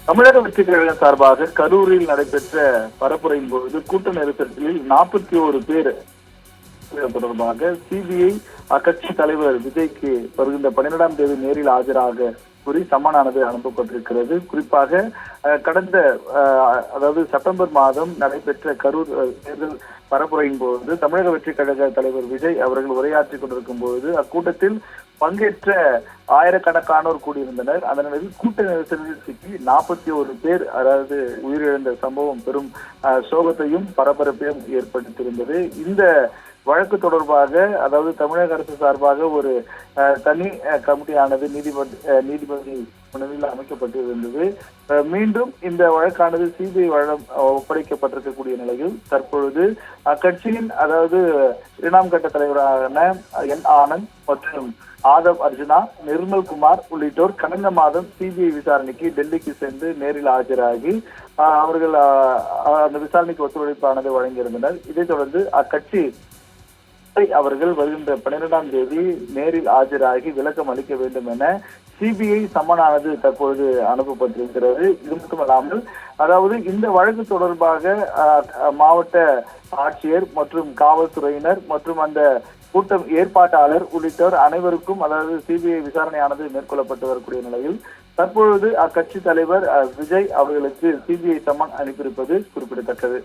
தமிழக வெற்றி கழகம் சார்பாக கரூரில் நடைபெற்ற பரப்புரையின் பொழுது கூட்ட நெரிசலில் 41 பேர் தொடர்பாக சிபிஐ அக்கட்சி தலைவர் விஜய்க்கு வருகின்ற 12ஆம் தேதி நேரில் ஆஜராக கூறி சம்மனானது அனுப்பப்பட்டிருக்கிறது. குறிப்பாக கடந்த அதாவது செப்டம்பர் மாதம் நடைபெற்ற கரூர் தேர்தல் பரப்புரையின் போது தமிழக வெற்றி கழக தலைவர் விஜய் அவர்கள் உரையாற்றிக் கொண்டிருக்கும் பொழுது அக்கூட்டத்தில் பங்கேற்ற ஆயிரக்கணக்கானோர் கூடியிருந்தனர். அந்த நிலையில் கூட்ட நெரிசலில் சிக்கி 41 பேர் அதாவது உயிரிழந்த சம்பவம் பெரும் சோகத்தையும் பரபரப்பையும் ஏற்படுத்தியிருந்தது. இந்த வழக்கு தொடர்பாக அதாவது தமிழக அரசு சார்பாக ஒரு தனி கமிட்டியானது நீதிபதி முன்னிலையில் அமைக்கப்பட்டிருந்தது. மீண்டும் இந்த வழக்கானது சிபிஐ ஒப்படைக்கப்பட்டிருக்கக்கூடிய நிலையில் தற்பொழுது அக்கட்சியின் அதாவது 2ஆம் கட்ட தலைவரான என் ஆனந்த் மற்றும் ஆதவ் அர்ஜுனா, நிர்மல் குமார் உள்ளிட்டோர் கடந்த மாதம் சிபிஐ விசாரணைக்கு டெல்லிக்கு சென்று நேரில் ஆஜராகி அவர்கள் அந்த விசாரணைக்கு ஒத்துழைப்பானது வழங்கியிருந்தனர். இதைத் தொடர்ந்து அக்கட்சி அவர்கள் வருகின்ற 12ஆம் தேதி நேரில் ஆஜராகி விளக்கம் அளிக்க வேண்டும் என சிபிஐ சம்மனானது தற்பொழுது அனுப்பப்பட்டிருக்கிறது. இது மட்டுமல்லாமல் அதாவது இந்த வழக்கு தொடர்பாக மாவட்ட ஆட்சியர் மற்றும் காவல்துறையினர் மற்றும் அந்த கூட்டம் ஏற்பாட்டாளர் உள்ளிட்டோர் அனைவருக்கும் அதாவது சிபிஐ விசாரணையானது மேற்கொள்ளப்பட்டு வரக்கூடிய நிலையில் தற்பொழுது அக்கட்சி தலைவர் விஜய் அவர்களுக்கு சிபிஐ சம்மன் அனுப்பியிருப்பது குறிப்பிடத்தக்கது.